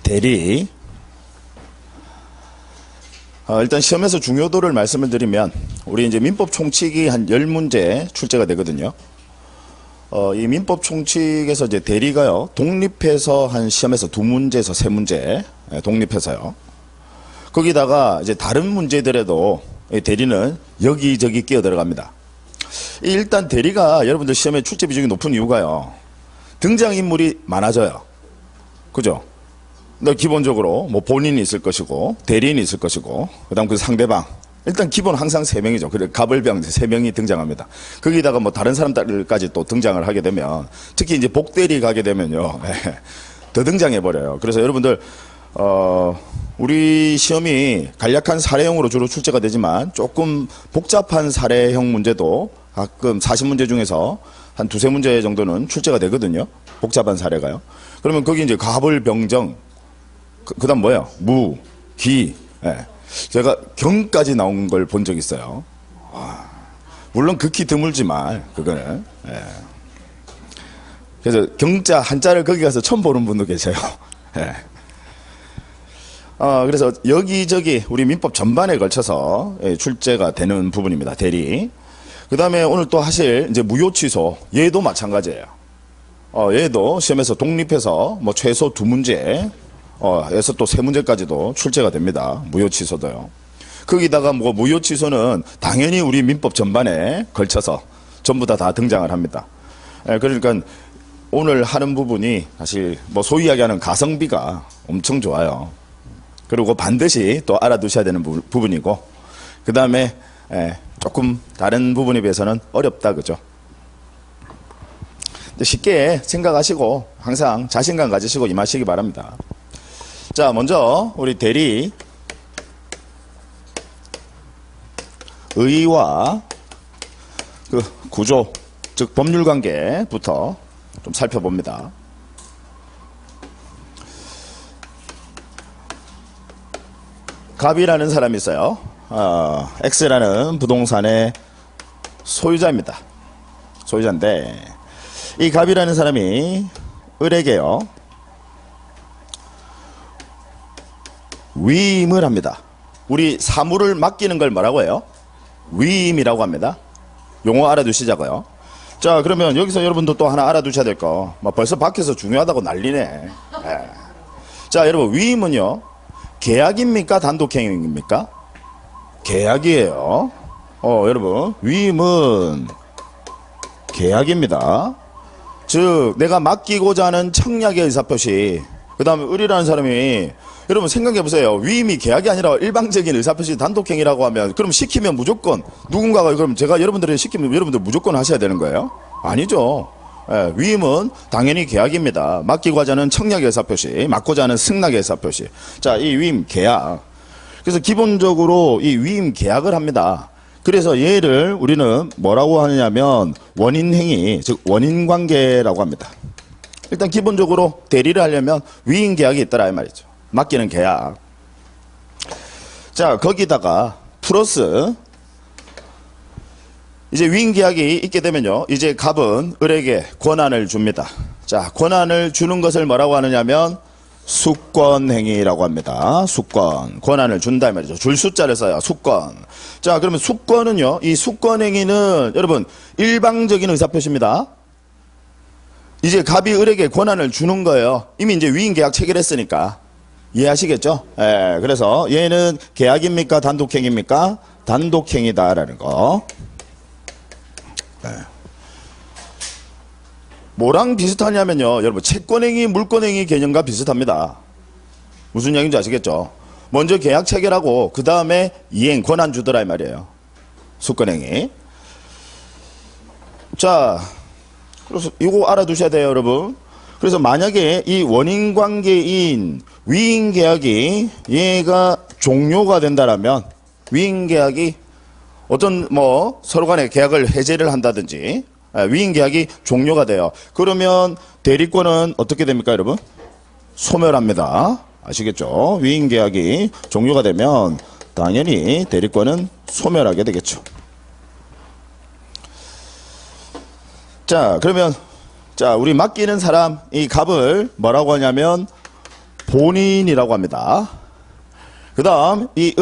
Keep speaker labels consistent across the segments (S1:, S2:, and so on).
S1: 대리. 일단 시험에서 중요도를 말씀을 드리면, 우리 이제 민법 총칙이 한 10문제 출제가 되거든요. 이 민법 총칙에서 이제 대리가요, 독립해서 한 시험에서 2문제에서 3문제, 독립해서요. 거기다가 이제 다른 문제들에도 이 대리는 여기저기 끼어 들어갑니다. 일단 대리가 여러분들 시험에 출제 비중이 높은 이유가요, 등장인물이 많아져요. 그죠? 기본적으로 뭐 본인이 있을 것이고, 대리인이 있을 것이고, 그 다음 그 상대방. 일단 기본 항상 3명이죠. 그래, 갑을병 3명이 등장합니다. 거기다가 뭐 다른 사람들까지 또 등장을 하게 되면, 특히 이제 복대리 가게 되면요, 더 등장해버려요. 그래서 여러분들, 우리 시험이 간략한 사례형으로 주로 출제가 되지만, 조금 복잡한 사례형 문제도 가끔 40문제 중에서 한 2-3문제 정도는 출제가 되거든요. 복잡한 사례가요. 그러면 거기 이제 갑을병정, 그 다음 뭐예요? 무, 기. 제가 경까지 나온 걸 본 적 있어요. 물론 극히 드물지만, 그거는. 그래서 경자, 한자를 거기 가서 처음 보는 분도 계세요. 그래서 여기저기 우리 민법 전반에 걸쳐서 출제가 되는 부분입니다. 대리. 그 다음에 오늘 또 하실 이제 무효 취소. 얘도 마찬가지예요. 얘도 시험에서 독립해서 뭐 최소 2문제, 에서 또 3문제까지도 출제가 됩니다. 무효 취소도요. 거기다가 뭐 무효 취소는 당연히 우리 민법 전반에 걸쳐서 전부 다 등장을 합니다. 그러니까 오늘 하는 부분이 사실 뭐 소위 이야기하는 가성비가 엄청 좋아요. 그리고 반드시 또 알아두셔야 되는 부분이고, 그 다음에 조금 다른 부분에 비해서는 어렵다, 그죠? 쉽게 생각하시고 항상 자신감 가지시고 임하시기 바랍니다. 자, 먼저 우리 대리, 의와 그 구조, 즉 법률관계부터 좀 살펴봅니다. 갑이라는 사람이 있어요. X라는 부동산의 소유자입니다. 소유자인데, 이 갑이라는 사람이 을에게요, 위임을 합니다. 우리 사물을 맡기는 걸 뭐라고 해요? 위임이라고 합니다. 용어 알아두시자고요. 자, 그러면 여기서 여러분도 또 하나 알아두셔야 될 거, 뭐 벌써 밖에서 중요하다고 난리네. 자, 여러분, 위임은요, 계약입니까? 단독행위입니까? 계약이에요. 여러분, 위임은 계약입니다. 즉, 내가 맡기고자 하는 청약의 의사표시, 그 다음에 을이라는 사람이, 여러분 생각해보세요. 위임이 계약이 아니라 일방적인 의사표시 단독행위라고 하면, 그럼 시키면 무조건 누군가가, 그럼 제가 여러분들이 시키면 여러분들 무조건 하셔야 되는 거예요? 아니죠. 위임은 당연히 계약입니다. 맡기고자 하는 청약의 의사표시, 맡고자 하는 승낙의 의사표시. 자, 이 위임 계약. 그래서 기본적으로 이 위임 계약을 합니다. 그래서 얘를 우리는 뭐라고 하느냐면 원인행위, 즉 원인관계라고 합니다. 일단 기본적으로 대리를 하려면 위임 계약이 있더라 이 말이죠. 맡기는 계약. 자, 거기다가 플러스 이제 위임 계약이 있게 되면요, 이제 갑은 을에게 권한을 줍니다. 자, 권한을 주는 것을 뭐라고 하느냐면 수권행위라고 합니다. 수권. 권한을 준다 이 말이죠. 줄 숫자를 써요. 수권. 자, 그러면 수권은요, 이 수권행위는 여러분 일방적인 의사표시입니다. 이제 갑이 을에게 권한을 주는 거예요. 이미 이제 위임 계약 체결했으니까. 이해하시겠죠? 그래서 얘는 계약입니까? 단독행위입니까? 단독행위다라는 거. 뭐랑 비슷하냐면요, 여러분 채권행위, 물권행위 개념과 비슷합니다. 무슨 얘기인지 아시겠죠? 먼저 계약 체결하고 그 다음에 이행, 권한 주더라 이 말이에요. 수권행위. 자, 그래서 이거 알아두셔야 돼요, 여러분. 그래서 만약에 이 원인관계인 위임계약이 얘가 종료가 된다라면, 위임계약이 어떤 뭐 서로 간에 계약을 해제를 한다든지 위임계약이 종료가 돼요. 그러면 대리권은 어떻게 됩니까, 여러분? 소멸합니다. 아시겠죠? 위임계약이 종료가 되면 당연히 대리권은 소멸하게 되겠죠. 자, 그러면 자, 우리 맡기는 사람, 이 갑을 뭐라고 하냐면 본인이라고 합니다. 그 다음 이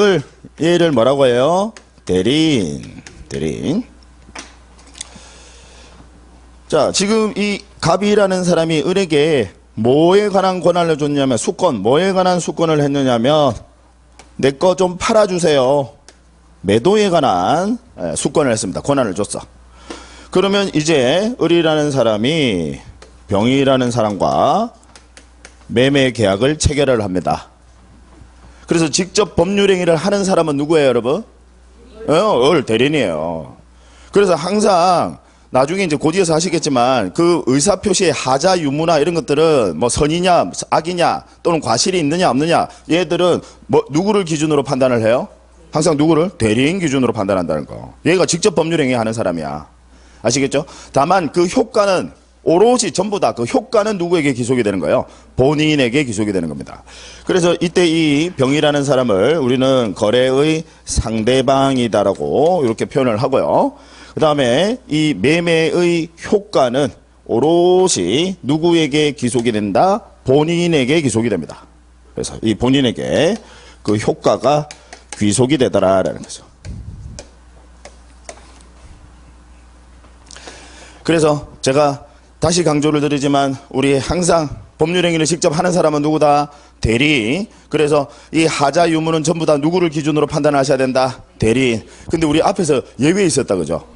S1: 얘를 뭐라고 해요? 대리인. 자, 지금 이 갑이라는 사람이 을에게 뭐에 관한 권한을 줬냐면 수권, 뭐에 관한 수권을 했느냐면 내 거 좀 팔아주세요. 매도에 관한 수권을 했습니다. 권한을 줬어. 그러면 이제 을이라는 사람이 병이라는 사람과 매매 계약을 체결을 합니다. 그래서 직접 법률행위를 하는 사람은 누구예요, 여러분? 을 대리인이에요. 그래서 항상 나중에 이제 고지에서 하시겠지만 그 의사표시의 하자 유무나 이런 것들은 뭐 선이냐 악이냐 또는 과실이 있느냐 없느냐 얘들은 뭐 누구를 기준으로 판단을 해요? 항상 누구를? 대리인 기준으로 판단한다는 거. 얘가 직접 법률행위 하는 사람이야. 아시겠죠? 다만 그 효과는 오롯이 전부 다 그 효과는 누구에게 기속이 되는 거예요? 본인에게 기속이 되는 겁니다. 그래서 이때 이 병이라는 사람을 우리는 거래의 상대방이다라고 이렇게 표현을 하고요. 그 다음에 이 매매의 효과는 오롯이 누구에게 기속이 된다? 본인에게 기속이 됩니다. 그래서 이 본인에게 그 효과가 귀속이 되더라라는 거죠. 그래서 제가 다시 강조를 드리지만 우리 항상 법률행위를 직접 하는 사람은 누구다? 대리인. 그래서 이 하자 유무는 전부 다 누구를 기준으로 판단하셔야 된다? 대리인. 근데 우리 앞에서 예외 있었다 그죠?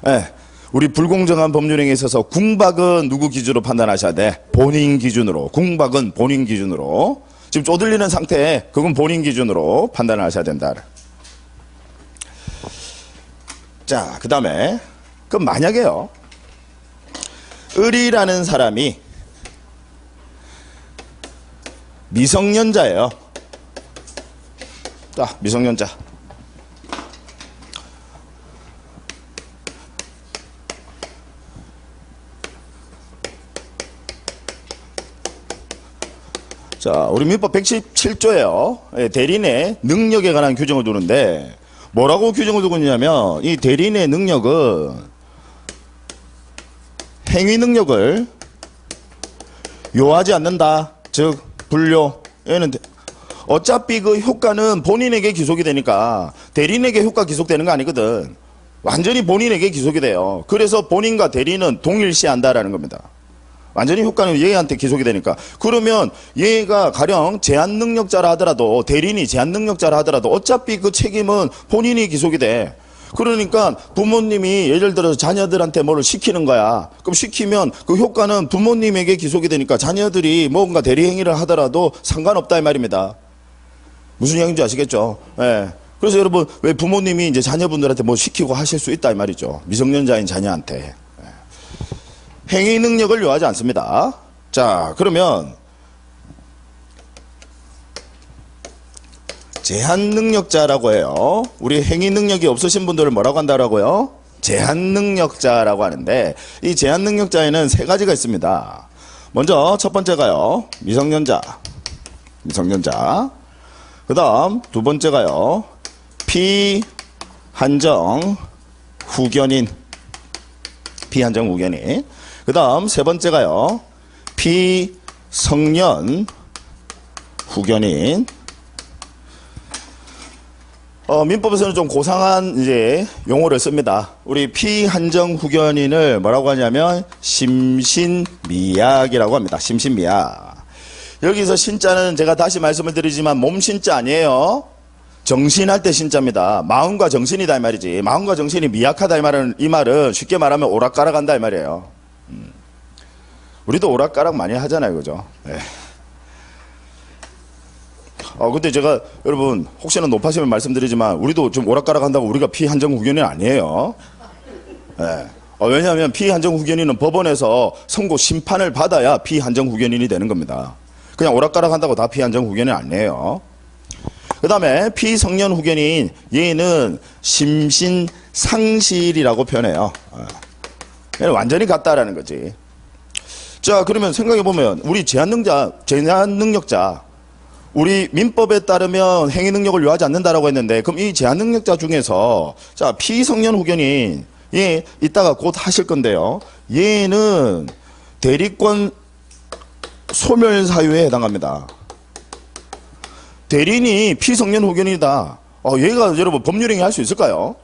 S1: 예. 우리 불공정한 법률행위에 있어서 궁박은 누구 기준으로 판단하셔야 돼? 본인 기준으로. 궁박은 본인 기준으로. 지금 쪼들리는 상태에 그건 본인 기준으로 판단을 하셔야 된다. 자, 그 다음에 그럼 만약에요. 을이라는 사람이 미성년자예요. 자, 미성년자. 자, 우리 민법 117조에요. 대리인의 능력에 관한 규정을 두는데 뭐라고 규정을 두고 있냐면 이 대리인의 능력은 행위 능력을 요하지 않는다. 즉 불료. 얘는 어차피 그 효과는 본인에게 기속이 되니까 대리인에게 효과 기속되는 거 아니거든. 완전히 본인에게 기속이 돼요. 그래서 본인과 대리인은 동일시한다라는 겁니다. 완전히 효과는 얘한테 기속이 되니까. 그러면 얘가 가령 제한 능력자라 하더라도 대리인이 제한 능력자라 하더라도 어차피 그 책임은 본인이 기속이 돼. 그러니까 부모님이 예를 들어서 자녀들한테 뭐를 시키는 거야. 그럼 시키면 그 효과는 부모님에게 기속이 되니까 자녀들이 뭔가 대리행위를 하더라도 상관없다 이 말입니다. 무슨 얘기인지 아시겠죠? 예. 그래서 여러분 왜 부모님이 이제 자녀분들한테 뭐 시키고 하실 수 있다 이 말이죠. 미성년자인 자녀한테. 예. 행위 능력을 요하지 않습니다. 자, 그러면 제한 능력자라고 해요. 우리 행위 능력이 없으신 분들을 뭐라고 한다라고요? 제한 능력자라고 하는데 이 제한 능력자에는 세 가지가 있습니다. 먼저 첫 번째가요. 미성년자. 그 다음 두 번째가요. 피한정 후견인. 그 다음 세 번째가요. 피성년 후견인. 민법에서는 좀 고상한 이제 용어를 씁니다. 우리 피한정 후견인을 뭐라고 하냐면 심신미약이라고 합니다. 심신미약. 여기서 신자는 제가 다시 말씀을 드리지만 몸 신자 아니에요. 정신할 때 신자입니다. 마음과 정신이다 이 말이지. 마음과 정신이 미약하다 이 말은 쉽게 말하면 오락가락한다 이 말이에요. 우리도 오락가락 많이 하잖아요, 그죠? 네. 근데 제가 여러분 혹시나 높아시면 말씀드리지만 우리도 좀 오락가락 한다고 우리가 피한정 후견인 아니에요. 네. 왜냐하면 피한정 후견인은 법원에서 선고 심판을 받아야 피한정 후견인이 되는 겁니다. 그냥 오락가락 한다고 다 피한정 후견인 아니에요. 그 다음에 피성년 후견인 얘는 심신상실이라고 표현해요. 얘는 완전히 같다라는 거지. 자, 그러면 생각해보면 우리 제한 능력자 우리 민법에 따르면 행위 능력을 요하지 않는다라고 했는데 그럼 이 제한 능력자 중에서 자 피성년 후견인 얘 이따가 곧 하실 건데요. 얘는 대리권 소멸 사유에 해당합니다. 대리인이 피성년 후견이다. 얘가 여러분 법률행위 할 수 있을까요?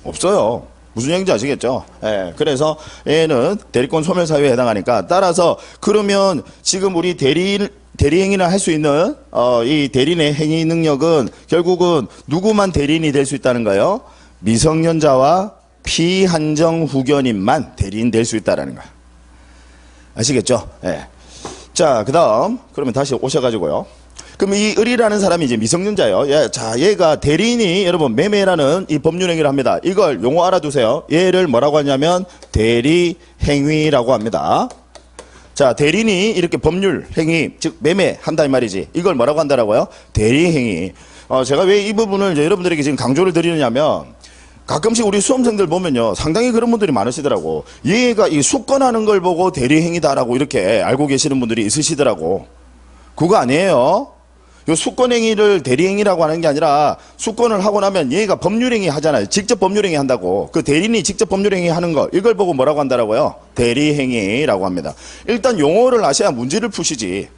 S1: 없어요. 무슨 얘기인지 아시겠죠? 예, 그래서 얘는 대리권 소멸사유에 해당하니까 따라서 그러면 지금 우리 대리행위를 할 수 있는 이 대리인의 행위 능력은 결국은 누구만 대리인이 될 수 있다는 거예요? 미성년자와 피한정 후견인만 대리인 될 수 있다는 거예요. 아시겠죠? 예. 자, 그 다음 그러면 다시 오셔가지고요. 그럼 이 을이라는 사람이 이제 미성년자예요. 자, 얘가 대리인이 여러분 매매라는 이 법률행위를 합니다. 이걸 용어 알아두세요. 얘를 뭐라고 하냐면 대리행위라고 합니다. 자, 대리인이 이렇게 법률행위, 즉 매매한다 이 말이지. 이걸 뭐라고 한다라고요? 대리행위. 제가 왜 이 부분을 이제 여러분들에게 지금 강조를 드리느냐면 가끔씩 우리 수험생들 보면요, 상당히 그런 분들이 많으시더라고. 얘가 이 수권하는 걸 보고 대리행위다라고 이렇게 알고 계시는 분들이 있으시더라고. 그거 아니에요. 요 수권행위를 대리행위라고 하는 게 아니라 수권을 하고 나면 얘가 법률행위 하잖아요. 직접 법률행위 한다고. 그 대리인이 직접 법률행위 하는 거, 이걸 보고 뭐라고 한다라고요? 대리행위라고 합니다. 일단 용어를 아셔야 문제를 푸시지.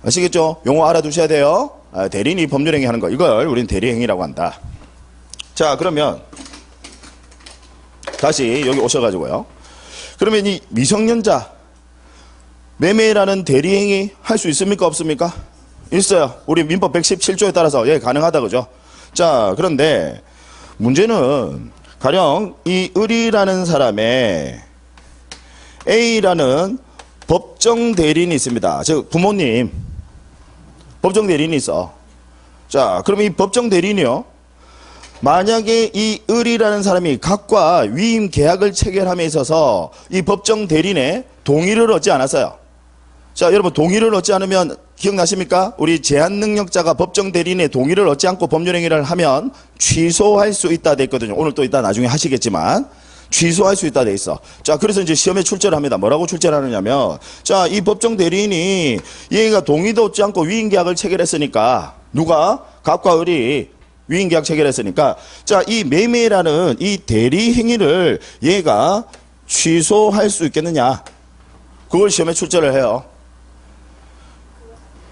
S1: 아시겠죠? 용어 알아두셔야 돼요. 대리인이 법률행위 하는 거, 이걸 우리는 대리행위라고 한다. 자, 그러면 다시 여기 오셔가지고요. 그러면 이 미성년자 매매라는 대리행위 할 수 있습니까? 없습니까? 있어요. 우리 민법 117조에 따라서 예, 가능하다, 그죠? 자, 그런데 문제는 가령 이 을이라는 사람의 A라는 법정 대리인이 있습니다. 즉 부모님 법정 대리인이 있어. 자, 그럼 이 법정 대리인이요, 만약에 이 을이라는 사람이 각과 위임 계약을 체결함에 있어서 이 법정 대리인의 동의를 얻지 않았어요. 자, 여러분 동의를 얻지 않으면 기억나십니까? 우리 제한 능력자가 법정 대리인의 동의를 얻지 않고 법률행위를 하면 취소할 수 있다 돼 있거든요. 오늘 또 이따 나중에 하시겠지만 취소할 수 있다 돼 있어. 자, 그래서 이제 시험에 출제를 합니다. 뭐라고 출제를 하느냐면, 자, 이 법정 대리인이 얘가 동의도 얻지 않고 위임 계약을 체결했으니까, 누가? 갑과 을이 위임 계약 체결했으니까, 자, 이 매매라는 이 대리 행위를 얘가 취소할 수 있겠느냐? 그걸 시험에 출제를 해요.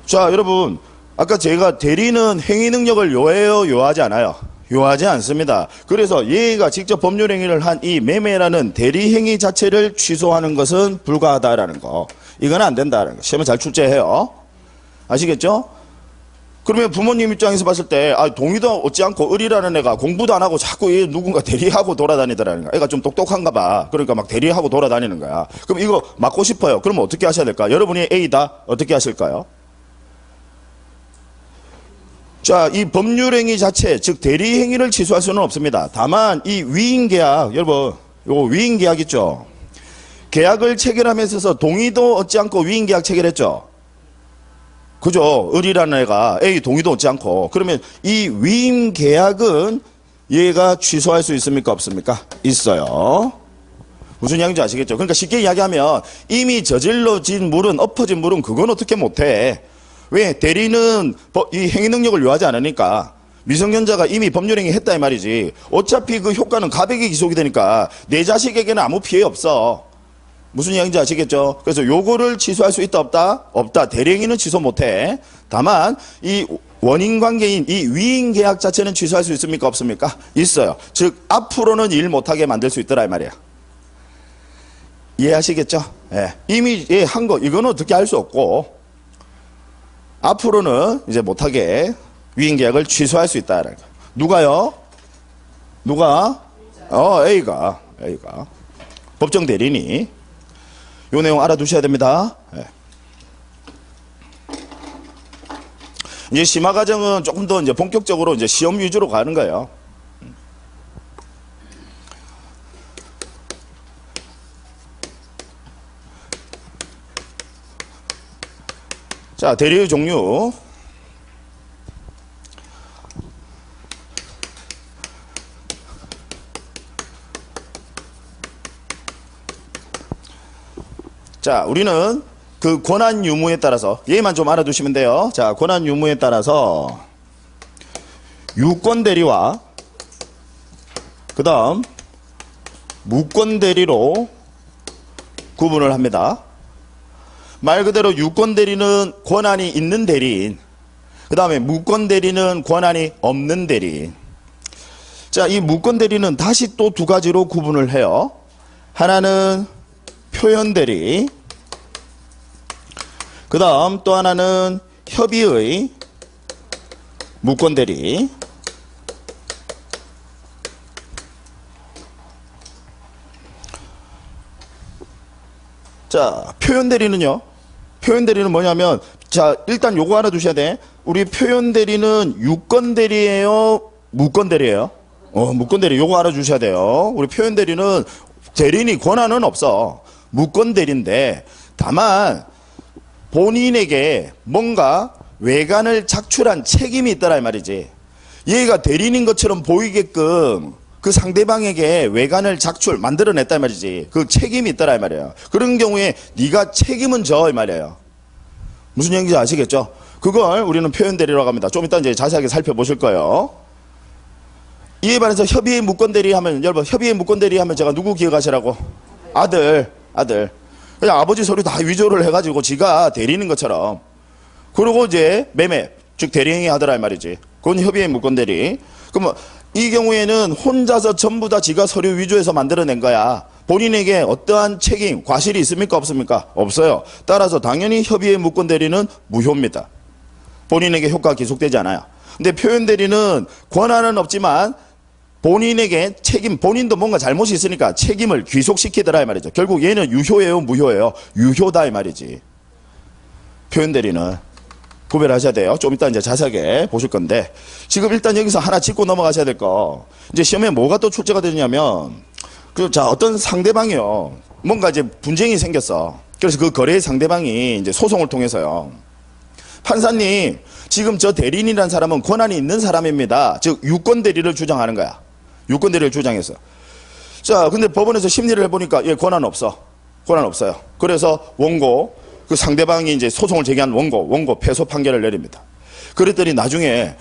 S1: 자, 여러분, 아까 제가 대리는 행위 능력을 요해요, 요하지 않아요? 요하지 않습니다. 그래서 얘가 직접 법률 행위를 한 이 매매라는 대리 행위 자체를 취소하는 것은 불가하다라는 거. 이건 안 된다라는 거. 시험에 잘 출제해요. 아시겠죠? 그러면 부모님 입장에서 봤을 때, 동의도 얻지 않고 을이라는 애가 공부도 안 하고 자꾸 얘 누군가 대리하고 돌아다니더라는 거야. 애가 좀 똑똑한가 봐. 그러니까 막 대리하고 돌아다니는 거야. 그럼 이거 막고 싶어요. 그러면 어떻게 하셔야 될까? 여러분이 A다. 어떻게 하실까요? 자, 이 법률행위 자체, 즉 대리행위를 취소할 수는 없습니다. 다만 이 위임계약, 여러분, 요 위임계약 있죠? 계약을 체결함에 있어서 동의도 얻지 않고 위임계약 체결했죠? 그죠? 을이라는 애가 A 동의도 얻지 않고. 그러면 이 위임계약은 얘가 취소할 수 있습니까? 없습니까? 있어요. 무슨 이야기인지 아시겠죠? 그러니까 쉽게 이야기하면 이미 저질러진 물은, 엎어진 물은 그건 어떻게 못해. 왜? 대리는 이 행위 능력을 요하지 않으니까. 미성년자가 이미 법률행위 했다 이 말이지. 어차피 그 효과는 가백이 기속이 되니까 내 자식에게는 아무 피해 없어. 무슨 이야기인지 아시겠죠? 그래서 요거를 취소할 수 있다 없다? 없다. 대리행위는 취소 못해. 다만 이 원인 관계인 이 위임 계약 자체는 취소할 수 있습니까? 없습니까? 있어요. 즉 앞으로는 일 못하게 만들 수 있더라 이 말이야. 이해하시겠죠? 예. 이미 한 거 이거는 어떻게 할 수 없고 앞으로는 이제 못하게 위임 계약을 취소할 수 있다. 누가요? 누가? A가 법정 대리인이. 요 내용 알아두셔야 됩니다. 네. 이제 심화 과정은 조금 더 이제 본격적으로 이제 시험 위주로 가는 거예요. 자, 대리의 종류. 자, 우리는 그 권한 유무에 따라서 얘만 좀 알아두시면 돼요. 자, 권한 유무에 따라서 유권 대리와 그 다음 무권 대리로 구분을 합니다. 말 그대로 유권 대리는 권한이 있는 대리인, 그 다음에 무권 대리는 권한이 없는 대리. 자, 이 무권 대리는 다시 또 두 가지로 구분을 해요. 하나는 표현 대리, 그 다음 또 하나는 협의의 무권 대리. 자, 표현 대리는요. 표현 대리는 뭐냐면, 자, 일단 요거 알아두셔야 돼. 우리 표현 대리는 유권 대리예요, 무권 대리예요? 무권 대리. 요거 알아주셔야 돼요. 우리 표현 대리는 대리인이 권한은 없어. 무권 대리인데, 다만 본인에게 뭔가 외관을 작출한 책임이 있더라 이 말이지. 얘가 대리인인 것처럼 보이게끔 그 상대방에게 외관을 만들어냈다 이 말이지. 그 책임이 있더라 이 말이에요. 그런 경우에 네가 책임은 져 이 말이에요. 무슨 얘기인지 아시겠죠? 그걸 우리는 표현 대리라고 합니다. 좀 이따 이제 자세하게 살펴보실 거예요. 이에 반해서 협의의 무권 대리 하면, 여러분, 협의의 무권 대리 하면 제가 누구 기억하시라고? 아들. 그냥 아버지 서류 다 위조를 해가지고 지가 대리인인 것처럼. 그리고 이제 매매, 즉 대리행위 하더라 이 말이지. 그건 협의의 무권 대리. 그럼 이 경우에는 혼자서 전부 다 지가 서류 위조해서 만들어낸 거야. 본인에게 어떠한 책임, 과실이 있습니까? 없습니까? 없어요. 따라서 당연히 협의의 무권 대리는 무효입니다. 본인에게 효과가 기속되지 않아요. 근데 표현 대리는 권한은 없지만 본인에게 책임, 본인도 뭔가 잘못이 있으니까 책임을 귀속시키더라 이 말이죠. 결국 얘는 유효예요, 무효예요? 유효다 이 말이지. 표현 대리는 구별하셔야 돼요. 좀 이따 이제 자세하게 보실 건데, 지금 일단 여기서 하나 짚고 넘어가셔야 될 거. 이제 시험에 뭐가 또 출제가 되냐면, 자, 어떤 상대방이요. 뭔가 이제 분쟁이 생겼어. 그래서 그 거래의 상대방이 이제 소송을 통해서요. 판사님, 지금 저 대리인이라는 사람은 권한이 있는 사람입니다. 즉, 유권 대리를 주장하는 거야. 유권 대리를 주장해서. 자, 근데 법원에서 심리를 해보니까 얘 권한 없어. 권한 없어요. 그래서 원고, 그 상대방이 이제 소송을 제기한 원고 패소 판결을 내립니다. 그랬더니 나중에,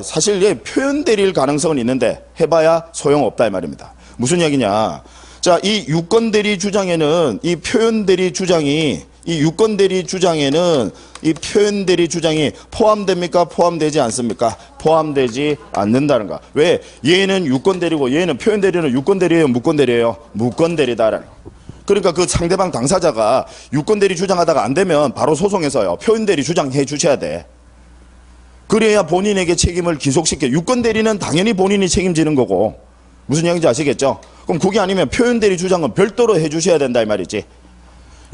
S1: 사실 얘 표현 대리일 가능성은 있는데 해봐야 소용없다 이 말입니다. 무슨 얘기냐. 자, 이 유권 대리 주장에는 이 표현 대리 주장이, 이 유권 대리 주장에는 이 표현 대리 주장이 포함됩니까? 포함되지 않습니까? 포함되지 않는다는 거. 왜? 얘는 유권 대리고 얘는 표현 대리는 유권 대리예요, 무권 대리예요? 무권 대리다라는 거. 그러니까 그 상대방 당사자가 유권 대리 주장하다가 안 되면 바로 소송해서요. 표현 대리 주장해 주셔야 돼. 그래야 본인에게 책임을 기속시켜. 유권 대리는 당연히 본인이 책임지는 거고. 무슨 얘기인지 아시겠죠? 그럼 그게 아니면 표현 대리 주장은 별도로 해 주셔야 된다 이 말이지.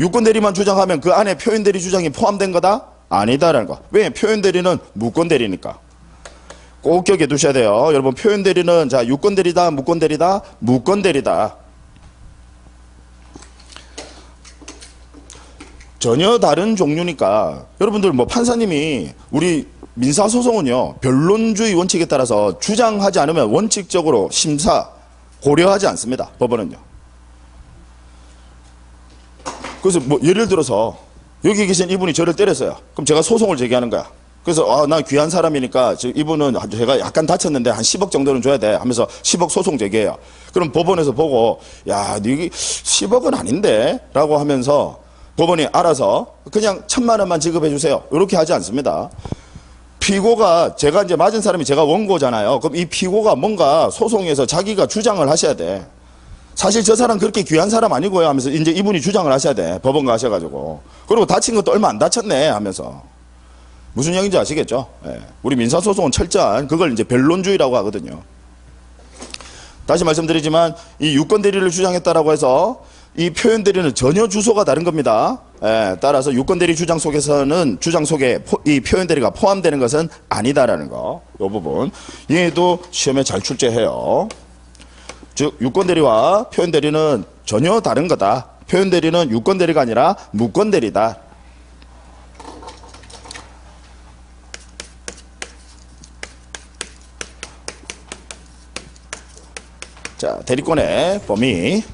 S1: 유권 대리만 주장하면 그 안에 표현 대리 주장이 포함된 거다? 아니다라는 거. 왜? 표현 대리는 무권 대리니까. 꼭 기억해 두셔야 돼요. 여러분, 표현 대리는 자, 유권 대리다, 무권 대리다, 무권 대리다. 전혀 다른 종류니까. 여러분들 뭐 판사님이 우리 민사소송은요, 변론주의 원칙에 따라서 주장하지 않으면 원칙적으로 심사 고려하지 않습니다. 법원은요. 그래서 뭐 예를 들어서 여기 계신 이분이 저를 때렸어요. 그럼 제가 소송을 제기하는 거야. 그래서 나 귀한 사람이니까 이분은 제가 약간 다쳤는데 한 10억 정도는 줘야 돼 하면서 10억 소송 제기해요. 그럼 법원에서 보고 야, 네 10억은 아닌데 라고 하면서 법원이 알아서 그냥 1,000만 원만 지급해 주세요. 이렇게 하지 않습니다. 피고가, 제가 이제 맞은 사람이 제가 원고잖아요. 그럼 이 피고가 뭔가 소송에서 자기가 주장을 하셔야 돼. 사실 저 사람 그렇게 귀한 사람 아니고요 하면서 이제 이분이 주장을 하셔야 돼. 법원 가셔가지고. 그리고 다친 것도 얼마 안 다쳤네 하면서. 무슨 얘기인지 아시겠죠? 예. 우리 민사소송은 철저한 그걸 이제 변론주의라고 하거든요. 다시 말씀드리지만 이 유권 대리를 주장했다라고 해서 이 표현 대리는 전혀 주소가 다른 겁니다. 예, 따라서 유권 대리 주장 속에서는 주장 속에 이 표현 대리가 포함되는 것은 아니다라는 거. 이 부분. 얘도 시험에 잘 출제해요. 즉 유권 대리와 표현 대리는 전혀 다른 거다. 표현 대리는 유권 대리가 아니라 무권 대리다. 자, 대리권의 범위.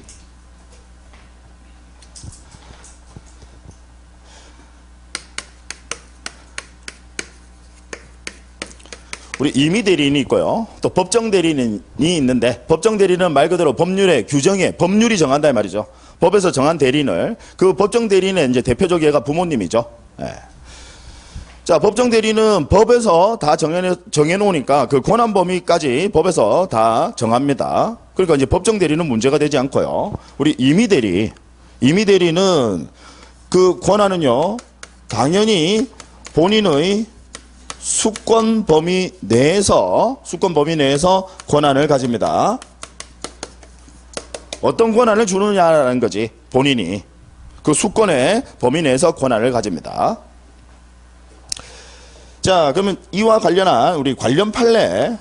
S1: 우리 임의 대리인이 있고요. 또 법정 대리인이 있는데, 법정 대리인은 말 그대로 법률의 규정에 법률이 정한다 이 말이죠. 법에서 정한 대리인을, 그 법정 대리인의 이제 대표적 예가 부모님이죠. 예. 자, 법정 대리는 법에서 다 정해놓으니까 그 권한 범위까지 법에서 다 정합니다. 그러니까 이제 법정 대리는 문제가 되지 않고요. 우리 임의 대리는 그 권한은요, 당연히 본인의 수권 범위 내에서 권한을 가집니다. 어떤 권한을 주느냐라는 거지. 본인이 그 수권의 범위 내에서 권한을 가집니다. 자, 그러면 이와 관련한 우리 관련 판례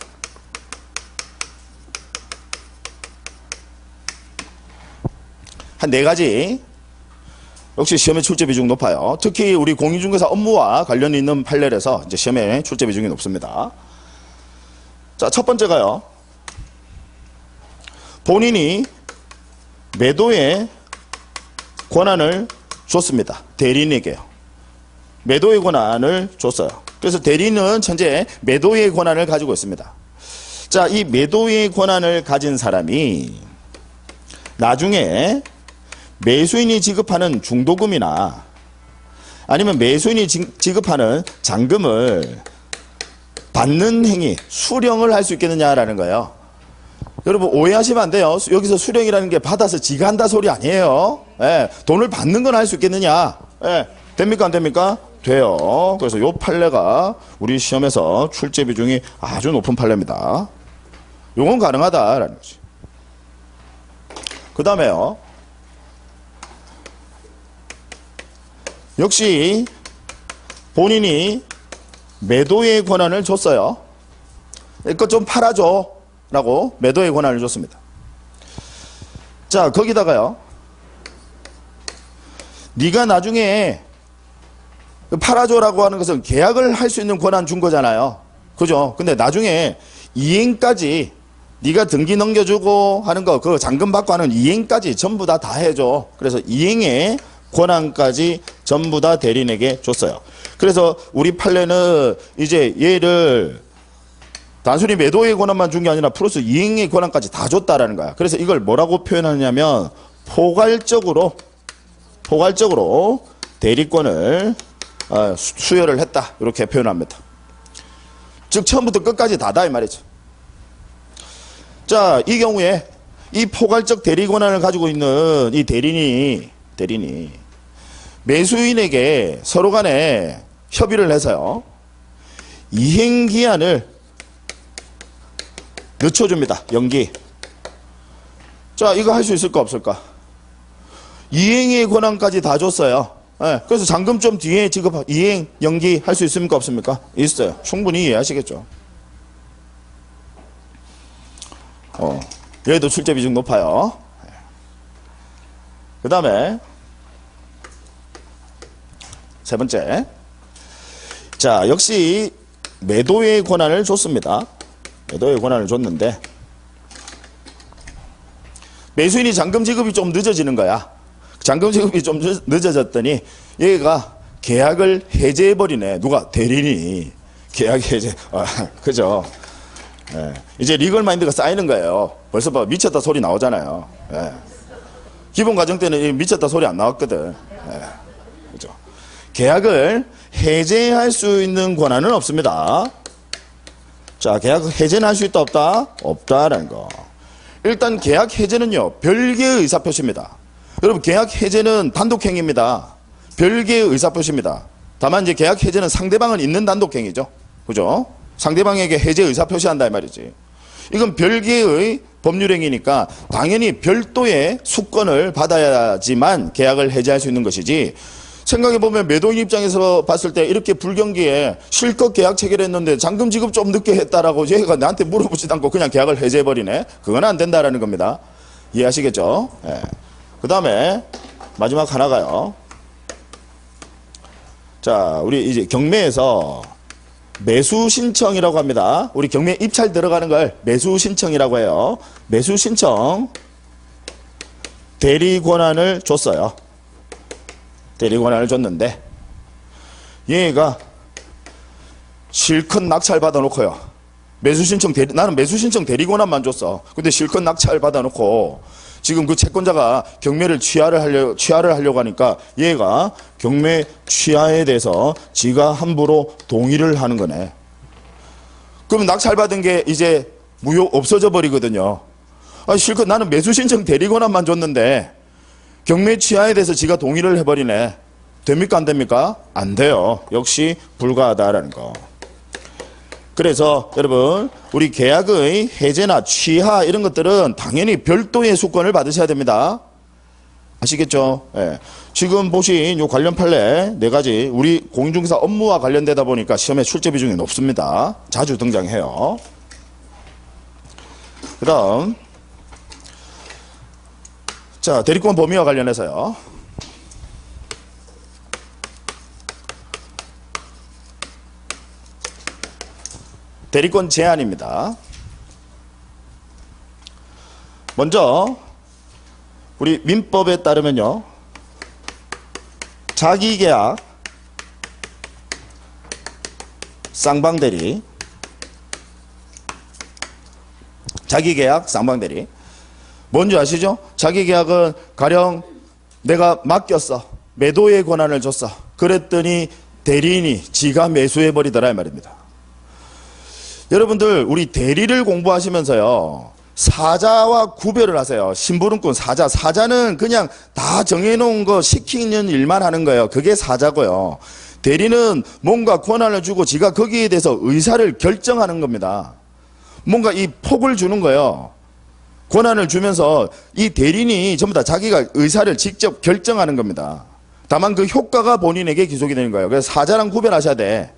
S1: 한 4가지 역시 시험에 출제 비중이 높아요. 특히 우리 공인중개사 업무와 관련 있는 판례라서 이제 시험에 출제 비중이 높습니다. 자, 첫 번째가요. 본인이 매도의 권한을 줬습니다. 대리인에게요. 매도의 권한을 줬어요. 그래서 대리인은 현재 매도의 권한을 가지고 있습니다. 자, 이 매도의 권한을 가진 사람이 나중에 매수인이 지급하는 중도금이나 아니면 매수인이 지급하는 잔금을 받는 행위, 수령을 할 수 있겠느냐라는 거예요. 여러분 오해하시면 안 돼요. 여기서 수령이라는 게 받아서 지가 한다 소리 아니에요. 예, 돈을 받는 건 할 수 있겠느냐. 예, 됩니까 안 됩니까? 돼요. 그래서 요 판례가 우리 시험에서 출제 비중이 아주 높은 판례입니다. 요건 가능하다라는 거지. 그 다음에요. 역시 본인이 매도의 권한을 줬어요. 이거 좀 팔아줘 라고 매도의 권한을 줬습니다. 자, 거기다가요, 네가 나중에 팔아줘라고 하는 것은 계약을 할 수 있는 권한 준 거잖아요. 그죠? 근데 나중에 이행까지 네가 등기 넘겨주고 하는 거, 그 잔금 받고 하는 이행까지 전부 다 해줘. 그래서 이행의 권한까지 전부 다 대리인에게 줬어요. 그래서 우리 판례는 이제 얘를 단순히 매도의 권한만 준 게 아니라 플러스 이행의 권한까지 다 줬다라는 거야. 그래서 이걸 뭐라고 표현하냐면 포괄적으로 대리권을 수여를 했다, 이렇게 표현합니다. 즉 처음부터 끝까지 다다 이 말이죠. 자, 이 경우에 이 포괄적 대리 권한을 가지고 있는 이 대리인이 매수인에게 서로 간에 협의를 해서요, 이행기한을 늦춰줍니다. 연기. 자, 이거 할 수 있을까 없을까? 이행의 권한까지 다 줬어요. 네, 그래서 잔금 좀 뒤에 지급, 이행, 연기 할 수 있습니까 없습니까? 있어요. 충분히 이해하시겠죠. 얘도 출제 비중 높아요. 그 다음에 세 번째. 자, 역시 매도의 권한을 줬습니다. 매도의 권한을 줬는데 매수인이 잔금 지급이 좀 늦어지는 거야. 잔금 지급이 좀 늦어졌더니 얘가 계약을 해제해버리네. 누가? 대리인이. 계약 해제. 그죠? 예. 이제 리걸 마인드가 쌓이는 거예요. 벌써 봐, 미쳤다 소리 나오잖아요. 예. 기본 과정 때는 미쳤다 소리 안 나왔거든. 예. 그죠? 계약을 해제할 수 있는 권한은 없습니다. 자, 계약 해제는 할 수 있다 없다? 없다라는 거. 일단 계약 해제는요, 별개의 의사표시입니다. 여러분, 계약 해제는 단독행위입니다. 별개의 의사표시입니다. 다만 이제 계약 해제는 상대방은 있는 단독행위죠. 그죠? 상대방에게 해제 의사표시한다 이 말이지. 이건 별개의 법률행위니까 당연히 별도의 수권을 받아야지만 계약을 해제할 수 있는 것이지, 생각해보면 매도인 입장에서 봤을 때 이렇게 불경기에 실컷 계약 체결했는데 잔금 지급 좀 늦게 했다라고 얘가 나한테 물어보지도 않고 그냥 계약을 해제해버리네. 그건 안 된다라는 겁니다. 이해하시겠죠? 예. 그 다음에 마지막 하나가요. 자, 우리 이제 경매에서 매수 신청이라고 합니다. 우리 경매 입찰 들어가는 걸 매수 신청이라고 해요. 매수 신청 대리 권한을 줬어요. 대리 권한을 줬는데 얘가 실컷 낙찰 받아놓고요. 나는 매수 신청 대리 권한만 줬어. 근데 실컷 낙찰 받아놓고 지금 그 채권자가 경매를 취하를 하려고 하니까 얘가 경매 취하에 대해서 지가 함부로 동의를 하는 거네. 그럼 낙찰받은 게 이제 무효 없어져 버리거든요. 실컷 나는 매수 신청 대리 권한만 줬는데 경매 취하에 대해서 지가 동의를 해버리네. 됩니까 안 됩니까? 안 돼요. 역시 불가하다라는 거. 그래서 여러분 우리 계약의 해제나 취하 이런 것들은 당연히 별도의 수권을 받으셔야 됩니다. 아시겠죠? 예. 지금 보신 요 관련 판례 4가지 우리 공인중개사 업무와 관련되다 보니까 시험에 출제 비중이 높습니다. 자주 등장해요. 그 다음 자 대리권 범위와 관련해서요. 대리권 제한입니다. 먼저 우리 민법에 따르면요. 자기계약, 쌍방대리, 자기계약, 쌍방대리. 뭔지 아시죠? 자기계약은 가령 내가 맡겼어. 매도의 권한을 줬어. 그랬더니 대리인이 지가 매수해버리더라 이 말입니다. 여러분들 우리 대리를 공부하시면서요. 사자와 구별을 하세요. 심부름꾼 사자. 사자는 그냥 다 정해놓은 거 시키는 일만 하는 거예요. 그게 사자고요. 대리는 뭔가 권한을 주고 지가 거기에 대해서 의사를 결정하는 겁니다. 뭔가 이 폭을 주는 거예요. 권한을 주면서 이 대리인이 전부 다 자기가 의사를 직접 결정하는 겁니다. 다만 그 효과가 본인에게 기속이 되는 거예요. 그래서 사자랑 구별하셔야 돼.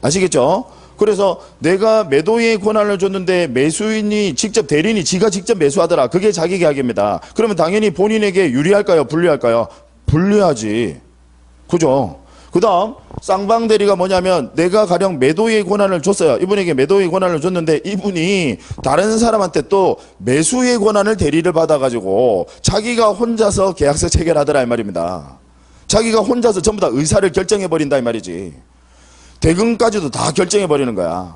S1: 아시겠죠? 그래서 내가 매도의 권한을 줬는데 매수인이 직접 대리인이 지가 직접 매수하더라. 그게 자기계약입니다. 그러면 당연히 본인에게 유리할까요? 불리할까요? 불리하지. 그죠? 그 다음 쌍방대리가 뭐냐면 내가 가령 매도의 권한을 줬어요. 이분에게 매도의 권한을 줬는데 이분이 다른 사람한테 또 매수의 권한을 대리를 받아가지고 자기가 혼자서 계약서 체결하더라 이 말입니다. 자기가 혼자서 전부 다 의사를 결정해버린다 이 말이지. 대금까지도 다 결정해버리는 거야.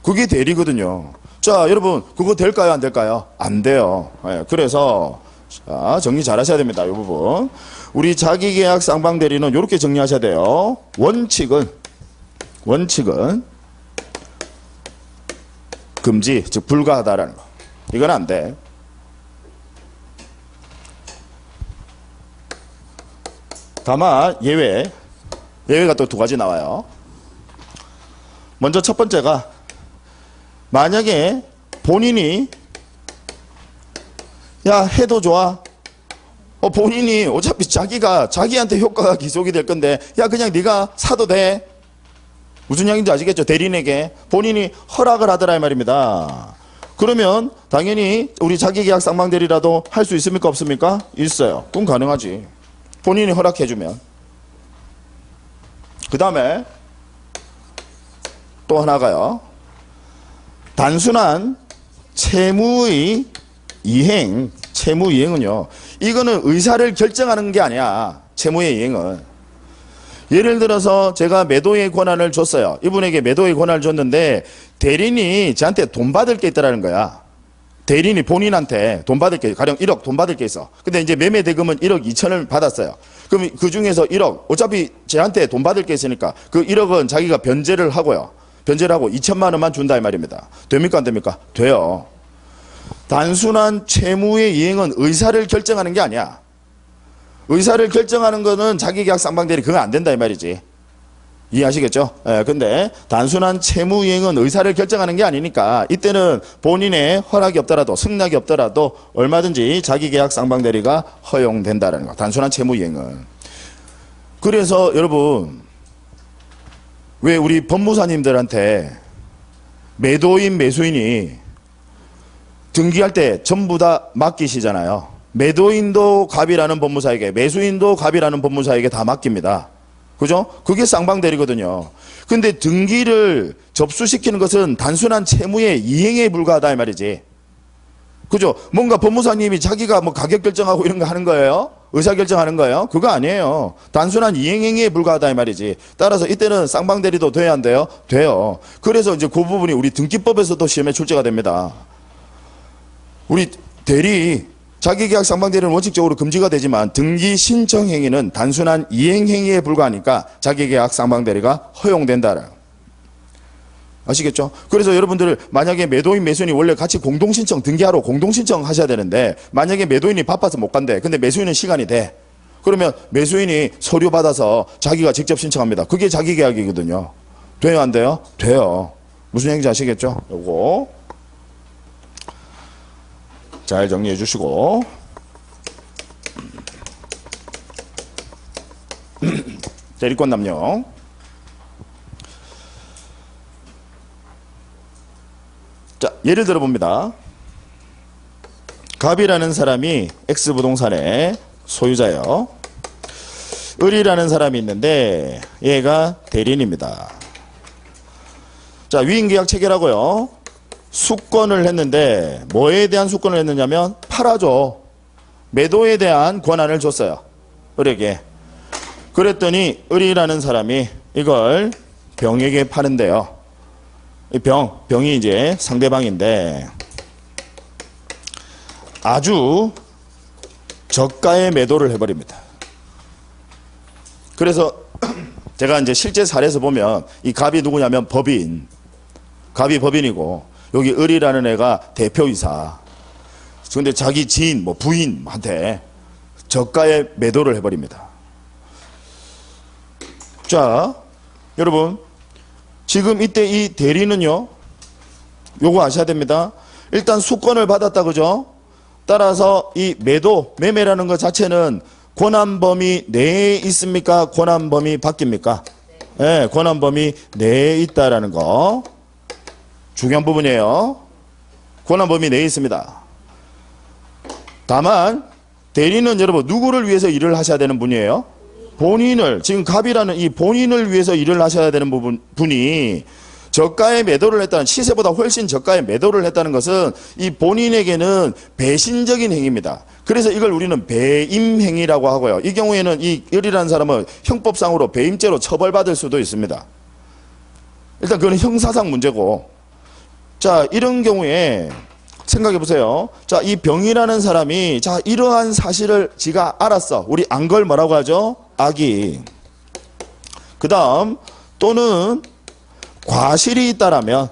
S1: 그게 대리거든요. 자 여러분 그거 될까요 안 될까요? 안 돼요. 네, 그래서 자, 정리 잘 하셔야 됩니다. 이 부분 우리 자기계약 쌍방대리는 이렇게 정리하셔야 돼요. 원칙은 금지 즉 불가하다라는 거. 이건 안 돼. 다만 예외가 또 2가지 나와요. 먼저 첫 번째가 만약에 본인이 야 해도 좋아. 본인이 어차피 자기한테 효과가 기속이 될 건데 야 그냥 네가 사도 돼. 무슨 얘기인지 아시겠죠? 대리인에게 본인이 허락을 하더라 이 말입니다. 그러면 당연히 우리 자기계약 쌍방대리라도 할 수 있습니까 없습니까? 있어요. 그럼 가능하지. 본인이 허락해주면. 그 다음에 또 하나가요. 단순한 채무의 이행, 채무 이행은요. 이거는 의사를 결정하는 게 아니야. 채무의 이행은. 예를 들어서 제가 매도의 권한을 줬어요. 이분에게 매도의 권한을 줬는데 대리인이 저한테 돈 받을 게 있다라는 거야. 대리인이 본인한테 돈 받을 게 가령 1억 돈 받을 게 있어. 근데 이제 매매 대금은 1억 2천을 받았어요. 그럼 그 중에서 1억 어차피 쟤한테 돈 받을 게 있으니까 그 1억은 자기가 변제를 하고요. 변제를 하고 2천만 원만 준다 이 말입니다. 됩니까 안 됩니까? 돼요. 단순한 채무의 이행은 의사를 결정하는 게 아니야. 의사를 결정하는 거는 자기계약 쌍방대리 그건 안 된다 이 말이지. 이해하시겠죠? 근데 단순한 채무 이행은 의사를 결정하는 게 아니니까 이때는 본인의 허락이 없더라도 승낙이 없더라도 얼마든지 자기계약 쌍방대리가 허용된다는 거. 단순한 채무 이행은. 그래서 여러분 왜 우리 법무사님들한테 매도인 매수인이 등기할 때 전부 다 맡기시잖아요. 매도인도 갑이라는 법무사에게 매수인도 갑이라는 법무사에게 다 맡깁니다. 그죠? 그게 쌍방대리거든요. 근데 등기를 접수시키는 것은 단순한 채무의 이행에 불과하다 이 말이지. 그죠? 뭔가 법무사님이 자기가 뭐 가격 결정하고 이런 거 하는 거예요? 의사결정하는 거예요? 그거 아니에요. 단순한 이행행위에 불과하다 이 말이지. 따라서 이때는 쌍방대리도 돼야 안 돼요? 돼요. 그래서 이제 그 부분이 우리 등기법에서도 시험에 출제가 됩니다. 우리 대리 자기계약 상방대리는 원칙적으로 금지가 되지만 등기 신청 행위는 단순한 이행 행위에 불과하니까 자기계약 상방대리가 허용된다. 아시겠죠? 그래서 여러분들 만약에 매도인 매수인이 원래 같이 공동신청 등기하러 공동신청 하셔야 되는데 만약에 매도인이 바빠서 못 간대. 근데 매수인은 시간이 돼. 그러면 매수인이 서류 받아서 자기가 직접 신청합니다. 그게 자기계약이거든요. 돼요 안 돼요? 돼요. 무슨 얘기인지 아시겠죠? 요거 잘 정리해 주시고 대리권 남용. 자, 예를 들어 봅니다. 갑이라는 사람이 X부동산의 소유자예요. 을이라는 사람이 있는데 얘가 대리인입니다. 자, 위임계약 체결하고요. 수권을 했는데 뭐에 대한 수권을 했느냐면 팔아줘. 매도에 대한 권한을 줬어요. 을에게. 그랬더니 을이라는 사람이 이걸 병에게 파는데요. 이 병이 이제 상대방인데 아주 저가의 매도를 해버립니다. 그래서 제가 이제 실제 사례에서 보면 이 갑이 누구냐면 법인. 갑이 법인이고 여기 을이라는 애가 대표이사. 근데 자기 지인, 뭐 부인한테 저가의 매도를 해버립니다. 자, 여러분. 지금 이때 이 대리는요, 요거 아셔야 됩니다. 일단 수권을 받았다, 그죠? 따라서 이 매매라는 것 자체는 권한 범위 내에 있습니까? 권한 범위 밖입니까? 네, 권한 범위 내에 있다라는 거. 중요한 부분이에요. 권한 범위 내에 있습니다. 다만, 대리는 여러분, 누구를 위해서 일을 하셔야 되는 분이에요? 본인을, 지금 갑이라는 이 본인을 위해서 일을 하셔야 되는 분이 저가의 매도를 했다는, 시세보다 훨씬 저가의 매도를 했다는 것은 이 본인에게는 배신적인 행위입니다. 그래서 이걸 우리는 배임행위라고 하고요. 이 경우에는 이 을이라는 사람은 형법상으로 배임죄로 처벌받을 수도 있습니다. 일단 그건 형사상 문제고. 자, 이런 경우에 생각해 보세요. 자, 이 병이라는 사람이 자, 이러한 사실을 지가 알았어. 우리 안 걸 뭐라고 하죠? 악의. 그 다음 또는 과실이 있다라면,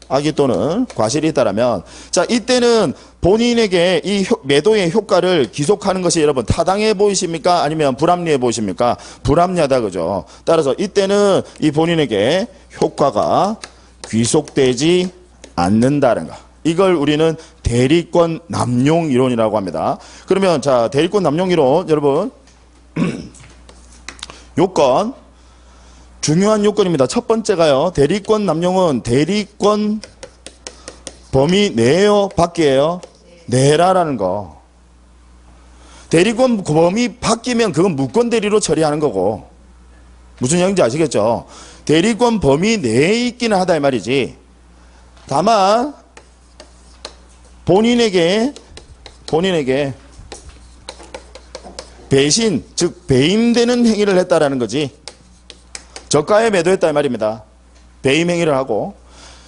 S1: 악의 또는 과실이 있다라면, 자, 이때는 본인에게 이 매도의 효과를 기속하는 것이 여러분 타당해 보이십니까? 아니면 불합리해 보이십니까? 불합리하다, 그죠? 따라서 이때는 이 본인에게 효과가 귀속되지 않는다는 거. 이걸 우리는 대리권 남용 이론이라고 합니다. 그러면 자, 대리권 남용 이론 여러분 요건 중요한 요건입니다. 첫 번째가요. 대리권 남용은 대리권 범위 내요, 밖이에요? 내라라는 거. 대리권 범위 밖이면 그건 무권 대리로 처리하는 거고. 무슨 얘기인지 아시겠죠? 대리권 범위 내에 있기는 하다 이 말이지. 다만 본인에게 배신, 즉 배임되는 행위를 했다라는 거지. 저가에 매도했다 이 말입니다. 배임 행위를 하고,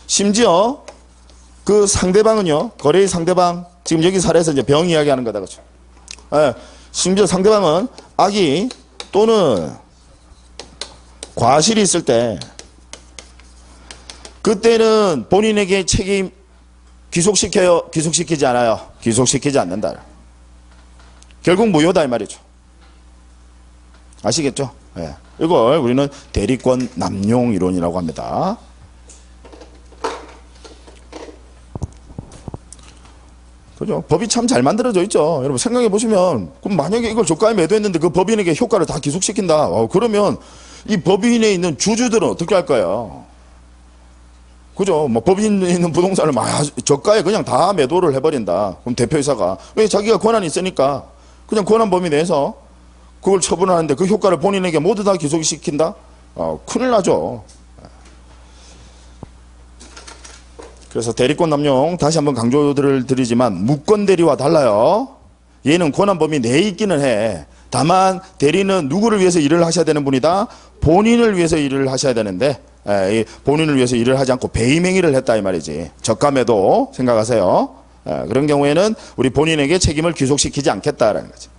S1: 심지어 그 상대방은요, 거래의 상대방, 지금 여기 사례에서 이제 병 이야기하는 거다, 그렇죠? 예, 심지어 상대방은 악의 또는 과실이 있을 때, 그때는 본인에게 책임 기속시켜요? 기속시키지 않아요? 기속시키지 않는다. 결국 무효다 이 말이죠. 아시겠죠? 예. 이걸 우리는 대리권 남용 이론이라고 합니다. 그죠? 법이 참 잘 만들어져 있죠. 여러분 생각해 보시면, 그럼 만약에 이걸 저가에 매도했는데 그 법인에게 효과를 다 기속시킨다. 그러면 이 법인에 있는 주주들은 어떻게 할까요? 그죠? 뭐 법인에 있는 부동산을 막 저가에 그냥 다 매도를 해버린다. 그럼 대표이사가 왜 자기가 권한이 있으니까 그냥 권한 범위 내에서 그걸 처분하는데 그 효과를 본인에게 모두 다 기속시킨다? 큰일 나죠. 그래서 대리권 남용 다시 한번 강조를 드리지만 무권 대리와 달라요. 얘는 권한 범위 내에 있기는 해. 다만 대리는 누구를 위해서 일을 하셔야 되는 분이다? 본인을 위해서 일을 하셔야 되는데 본인을 위해서 일을 하지 않고 배임 행위를 했다 이 말이지. 저가 매도 생각하세요. 그런 경우에는 우리 본인에게 책임을 귀속시키지 않겠다라는 거죠.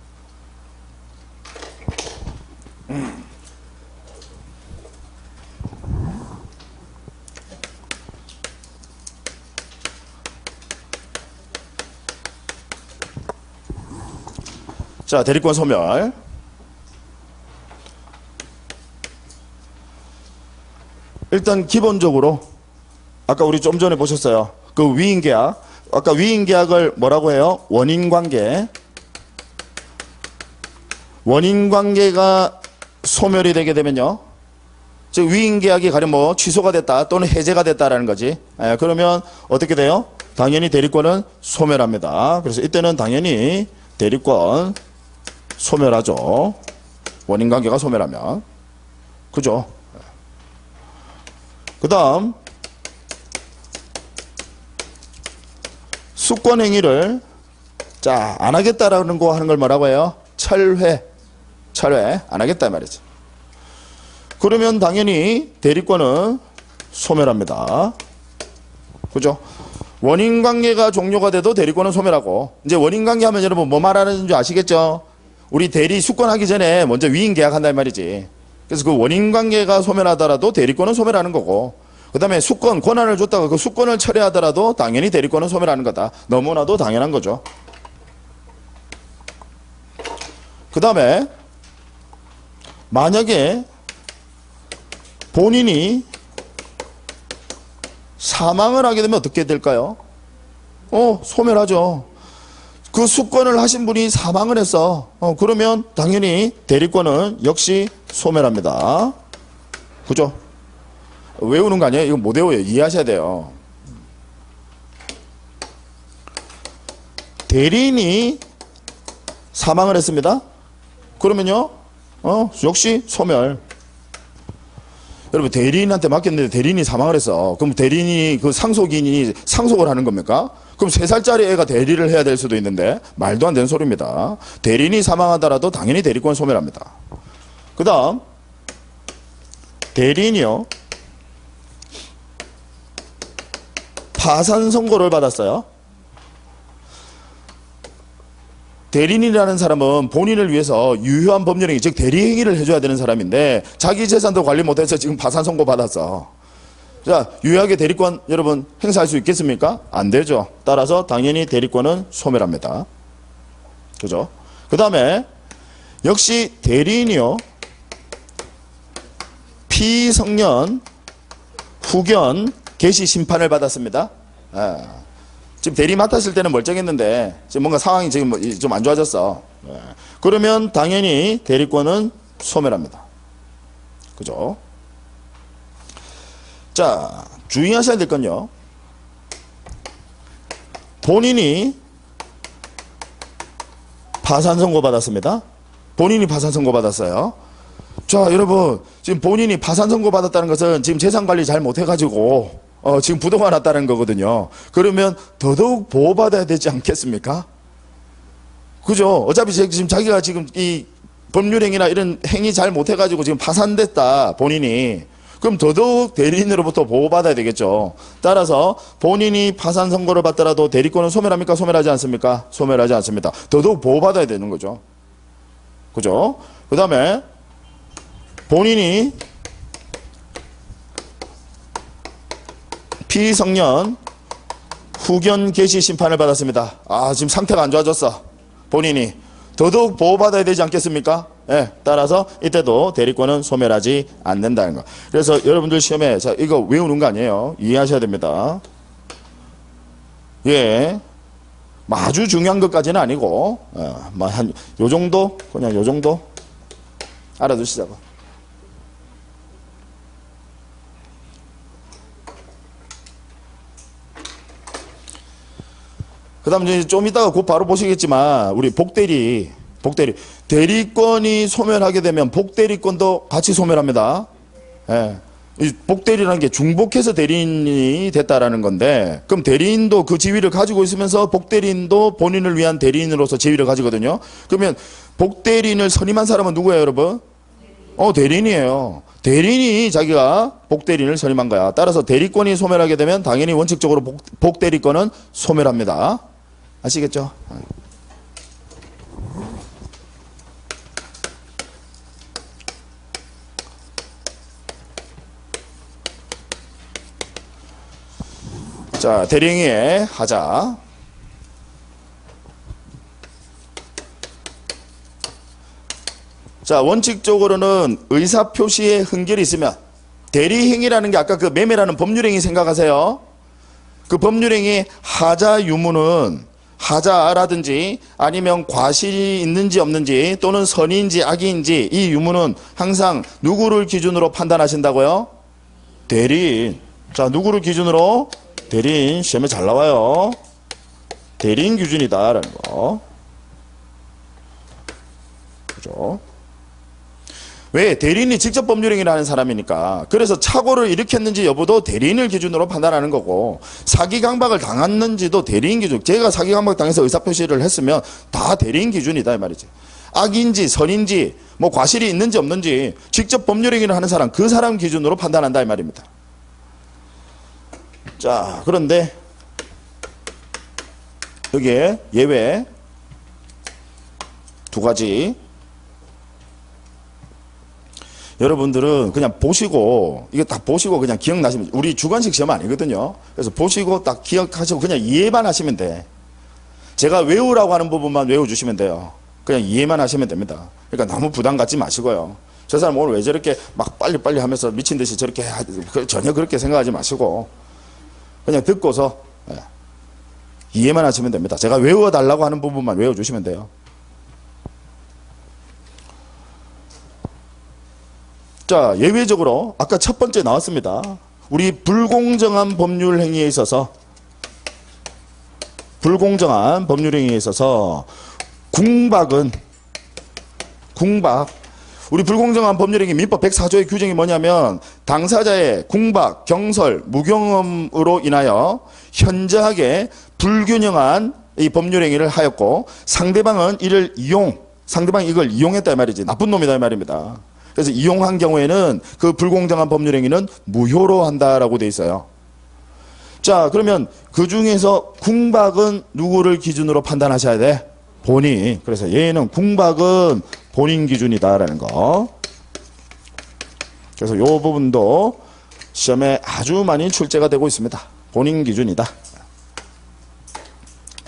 S1: 자, 대리권 소멸. 일단 기본적으로 아까 우리 좀 전에 보셨어요. 그 위임계약. 아까 위임계약을 뭐라고 해요? 원인관계. 원인관계가 소멸이 되게 되면요. 즉 위임계약이 가령 뭐 취소가 됐다 또는 해제가 됐다라는 거지. 그러면 어떻게 돼요? 당연히 대리권은 소멸합니다. 그래서 이때는 당연히 대리권 소멸하죠. 원인관계가 소멸하면. 그죠? 그 다음 수권행위를 자, 안 하겠다라는 거 하는 걸 뭐라고 해요? 철회 안 하겠다 말이지. 그러면 당연히 대리권은 소멸합니다. 그죠? 원인관계가 종료가 돼도 대리권은 소멸하고, 이제 원인관계 하면 여러분 뭐 말하는 줄 아시겠죠? 우리 대리 수권하기 전에 먼저 위임계약한단 말이지. 그래서 그 원인관계가 소멸하더라도 대리권은 소멸하는 거고, 그 다음에 수권, 권한을 줬다가 그 수권을 철회하더라도 당연히 대리권은 소멸하는 거다. 너무나도 당연한 거죠. 그 다음에 만약에 본인이 사망을 하게 되면 어떻게 될까요? 소멸하죠. 그 수권을 하신 분이 사망을 했어. 그러면 당연히 대리권은 역시 소멸합니다. 그죠? 외우는 거 아니에요? 이거 못 외워요. 이해하셔야 돼요. 대리인이 사망을 했습니다. 그러면요, 역시 소멸. 여러분, 대리인한테 맡겼는데 대리인이 사망을 했어. 그럼 대리인이 그 상속인이 상속을 하는 겁니까? 그럼 3살짜리 애가 대리를 해야 될 수도 있는데 말도 안 되는 소리입니다. 대리인이 사망하더라도 당연히 대리권 소멸합니다. 그 다음 대리인이요, 파산 선고를 받았어요. 대리인이라는 사람은 본인을 위해서 유효한 법률행위, 즉 대리행위를 해줘야 되는 사람인데 자기 재산도 관리 못해서 지금 파산 선고 받았어. 자, 유효하게 대리권 여러분 행사할 수 있겠습니까? 안 되죠. 따라서 당연히 대리권은 소멸합니다. 그죠? 그 다음에 역시 대리인이요, 피성년 후견 개시 심판을 받았습니다. 지금 대리 맡았을 때는 멀쩡했는데 지금 뭔가 상황이 지금 좀 안 좋아졌어. 그러면 당연히 대리권은 소멸합니다. 그죠? 자, 주의하셔야 될 건요, 본인이 파산 선고 받았습니다. 본인이 파산 선고 받았어요. 자, 여러분, 지금 본인이 파산 선고 받았다는 것은 지금 재산 관리 잘 못해가지고 지금 부도가 났다는 거거든요. 그러면 더더욱 보호받아야 되지 않겠습니까? 그죠? 어차피 지금 자기가 지금 이 법률행위나 이런 행위 잘 못해가지고 지금 파산됐다, 본인이. 그럼 더더욱 대리인으로부터 보호받아야 되겠죠. 따라서 본인이 파산 선고를 받더라도 대리권은 소멸합니까? 소멸하지 않습니까? 소멸하지 않습니다. 더더욱 보호받아야 되는 거죠. 그죠? 그 다음에 본인이 피성년 후견 개시 심판을 받았습니다. 지금 상태가 안 좋아졌어. 본인이 더더욱 보호받아야 되지 않겠습니까? 따라서 이때도 대리권은 소멸하지 않는다는 거. 그래서 여러분들 시험에 자, 이거 외우는 거 아니에요. 이해하셔야 됩니다. 아주 중요한 것까지는 아니고 한 요 정도, 그냥 요 정도 알아두시자고. 그 다음 이제 좀 이따가 곧 바로 보시겠지만 우리 복대리 대리권이 소멸하게 되면 복대리권도 같이 소멸합니다. 이 복대리라는 게 중복해서 대리인이 됐다라는 건데, 그럼 대리인도 그 지위를 가지고 있으면서 복대리인도 본인을 위한 대리인으로서 지위를 가지거든요. 그러면 복대리인을 선임한 사람은 누구예요, 여러분? 대리인이에요. 대리인이 자기가 복대리인을 선임한 거야. 따라서 대리권이 소멸하게 되면 당연히 원칙적으로 복대리권은 소멸합니다. 아시겠죠? 자, 대리행위의 하자. 자, 원칙적으로는 의사표시에 흥결이 있으면 대리행위라는 게 아까 그 매매라는 법률행위 생각하세요. 그 법률행위 하자 유무는 하자라든지 아니면 과실이 있는지 없는지 또는 선의인지 악의인지 이 유무는 항상 누구를 기준으로 판단하신다고요? 대리인. 자, 누구를 기준으로? 대리인. 시험에 잘 나와요. 대리인 기준이다라는 거. 그죠? 왜? 대리인이 직접 법률행위를 하는 사람이니까. 그래서 착오를 일으켰는지 여부도 대리인을 기준으로 판단하는 거고, 사기 강박을 당했는지도 대리인 기준. 제가 사기 강박 당해서 의사표시를 했으면 다 대리인 기준이다 이 말이지. 악인지 선인지 뭐 과실이 있는지 없는지 직접 법률행위를 하는 사람, 그 사람 기준으로 판단한다 이 말입니다. 자, 그런데 여기에 예외 두 가지. 여러분들은 그냥 보시고, 이거 딱 보시고 그냥 기억나시면, 우리 주관식 시험 아니거든요. 그래서 보시고 딱 기억하시고 그냥 이해만 하시면 돼. 제가 외우라고 하는 부분만 외워주시면 돼요. 그냥 이해만 하시면 됩니다. 그러니까 너무 부담 갖지 마시고요. 저 사람 오늘 왜 저렇게 막 빨리빨리 하면서 미친 듯이 저렇게 전혀 그렇게 생각하지 마시고 그냥 듣고서 이해만 하시면 됩니다. 제가 외워달라고 하는 부분만 외워주시면 돼요. 자, 예외적으로 아까 첫 번째 나왔습니다. 우리 불공정한 법률 행위에 있어서 궁박 우리 불공정한 법률행위 민법 104조의 규정이 뭐냐면 당사자의 궁박, 경설, 무경험으로 인하여 현저하게 불균형한 이 법률행위를 하였고 상대방이 이걸 이용했다 이 말이지. 나쁜 놈이다 이 말입니다. 그래서 이용한 경우에는 그 불공정한 법률행위는 무효로 한다라고 돼 있어요. 자, 그러면 그 중에서 궁박은 누구를 기준으로 판단하셔야 돼? 본인. 그래서 얘는 궁박은 본인 기준이다라는 거. 그래서 이 부분도 시험에 아주 많이 출제가 되고 있습니다. 본인 기준이다.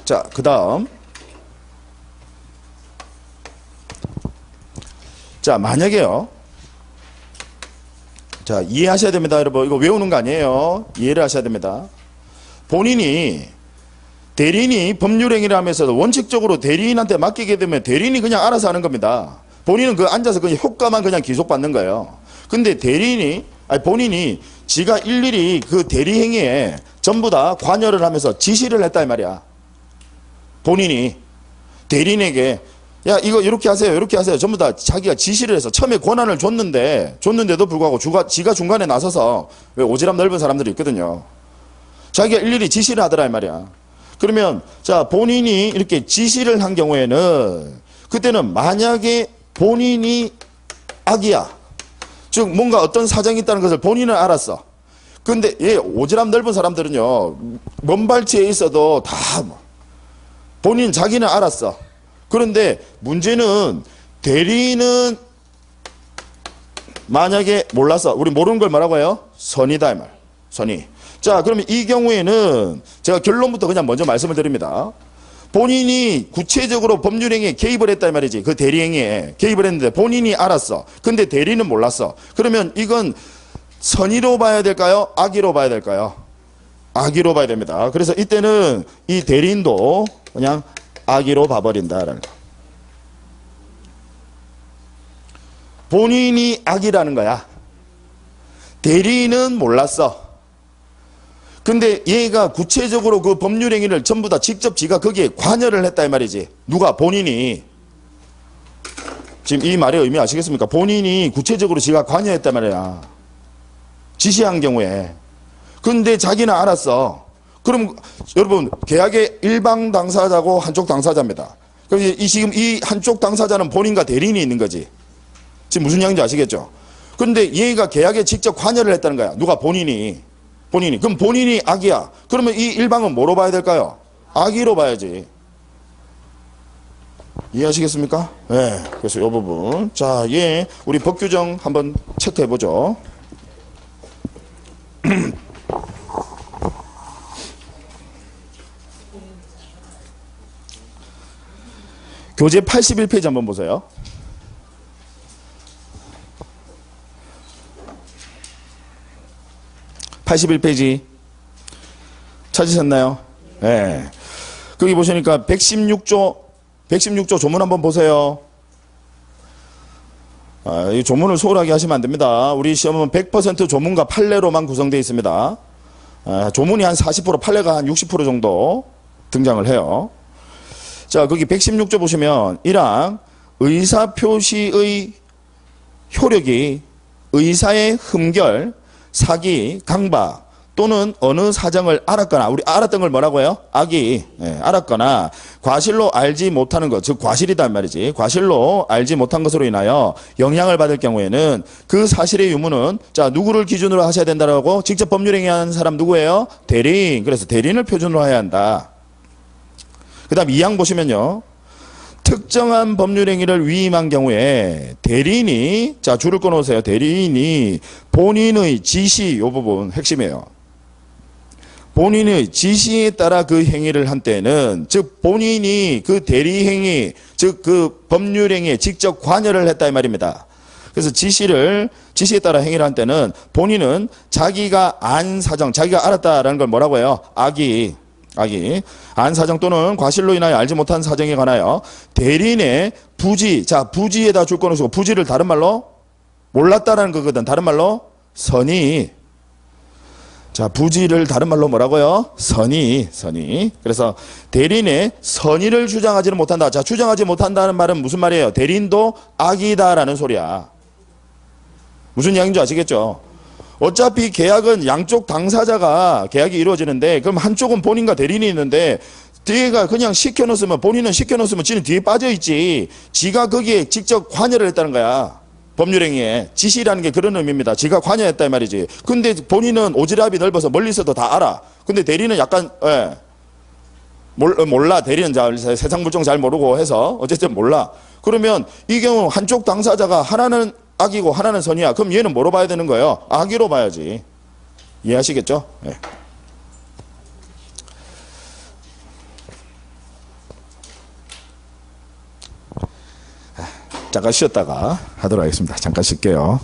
S1: 자, 그 다음. 자, 만약에요. 자, 이해하셔야 됩니다, 여러분. 이거 외우는 거 아니에요. 이해를 하셔야 됩니다. 대리인이 법률행위를 하면서 원칙적으로 대리인한테 맡기게 되면 대리인이 그냥 알아서 하는 겁니다. 본인은 그 앉아서 그냥 효과만 그냥 기속받는 거예요. 근데 본인이 지가 일일이 그 대리행위에 전부 다 관여를 하면서 지시를 했다 이 말이야. 본인이 대리인에게 야, 이거 이렇게 하세요. 전부 다 자기가 지시를 해서 처음에 권한을 줬는데도 불구하고 지가 중간에 나서서 왜 오지랖 넓은 사람들이 있거든요. 자기가 일일이 지시를 하더라 이 말이야. 그러면 자, 본인이 이렇게 지시를 한 경우에는 그때는 만약에 본인이 악이야. 즉 뭔가 어떤 사정이 있다는 것을 본인은 알았어. 근데 오지랖 넓은 사람들은요. 먼 발치에 있어도 다 자기는 알았어. 그런데 문제는 대리인은 만약에 몰라서 우리 모르는 걸 뭐라고 해요? 선이다 이 말. 선의. 자, 그러면 이 경우에는 제가 결론부터 그냥 먼저 말씀을 드립니다. 본인이 구체적으로 법률행위에 개입을 했다 이 말이지. 그 대리행위에 개입을 했는데 본인이 알았어. 근데 대리인은 몰랐어. 그러면 이건 선의로 봐야 될까요? 악의로 봐야 될까요? 악의로 봐야 됩니다. 그래서 이때는 이 대리인도 그냥 악의로 봐버린다라는 거. 본인이 악이라는 거야. 대리인은 몰랐어. 근데 얘가 구체적으로 그 법률행위를 전부 다 직접 지가 거기에 관여를 했다 이 말이지. 누가? 본인이. 지금 이 말의 의미 아시겠습니까? 본인이 구체적으로 지가 관여했단 말이야. 지시한 경우에. 근데 자기는 알았어. 그럼 여러분 계약의 일방 당사자고 한쪽 당사자입니다. 그럼 지금 이 한쪽 당사자는 본인과 대리인이 있는 거지. 지금 무슨 이야기인지 아시겠죠? 그런데 얘가 계약에 직접 관여를 했다는 거야. 누가? 본인이. 그럼 본인이 악이야. 그러면 이 일방은 뭐로 봐야 될까요? 악의로 봐야지. 이해하시겠습니까? 네. 그래서 이 부분. 자, 예. 우리 법 규정 한번 체크해 보죠. 교재 81페이지 한번 보세요. 81페이지 찾으셨나요? 네. 거기 보시니까 116조 조문 한번 보세요. 이 조문을 소홀하게 하시면 안 됩니다. 우리 시험은 100% 조문과 판례로만 구성되어 있습니다. 조문이 한 40%, 판례가 한 60% 정도 등장을 해요. 자, 거기 116조 보시면 1항 의사표시의 효력이 의사의 흠결, 사기, 강박 또는 어느 사정을 알았거나, 우리 알았던 걸 뭐라고요? 알았거나 과실로 알지 못하는 것, 즉 과실이란 말이지. 과실로 알지 못한 것으로 인하여 영향을 받을 경우에는 그 사실의 유무는 자, 누구를 기준으로 하셔야 된다라고? 직접 법률행위하는 사람 누구예요? 대리인. 그래서 대리인을 표준으로 해야 한다. 그 다음 2항 보시면요. 특정한 법률행위를 위임한 경우에 대리인이, 자, 줄을 끊어오세요. 대리인이 본인의 지시, 이 부분 핵심이에요. 본인의 지시에 따라 그 행위를 한 때는, 즉 본인이 그 대리행위, 즉 그 법률행위에 직접 관여를 했다 이 말입니다. 그래서 지시에 따라 행위를 한 때는 본인은 자기가 안 사정, 자기가 알았다라는 걸 뭐라고 해요? 안 사정 또는 과실로 인하여 알지 못한 사정에 관하여 대리인의 부지, 자, 부지에다 줄 거는 부지를 다른 말로 몰랐다라는 거거든. 다른 말로 선의. 자, 부지를 다른 말로 뭐라고요? 선의. 그래서 대리인의 선의를 주장하지는 못한다. 자, 주장하지 못한다는 말은 무슨 말이에요? 대리인도 악이다라는 소리야. 무슨 이야기인지 아시겠죠? 어차피 계약은 양쪽 당사자가 계약이 이루어지는데, 그럼 한쪽은 본인과 대리인이 있는데 뒤에가 그냥 시켜놓으면, 본인은 시켜놓으면 지는 뒤에 빠져있지. 지가 거기에 직접 관여를 했다는 거야. 법률행위에. 지시라는 게 그런 의미입니다. 지가 관여했다 이 말이지. 근데 본인은 오지랖이 넓어서 멀리서도 다 알아. 근데 대리인은 약간 몰라. 대리는 세상 물정 잘 모르고 해서 어쨌든 몰라. 그러면 이 경우 한쪽 당사자가 하나는 악이고 하나는 선이야. 그럼 얘는 뭐로 봐야 되는 거예요? 악의로 봐야지. 이해하시겠죠? 네. 잠깐 쉬었다가 하도록 하겠습니다. 잠깐 쉴게요.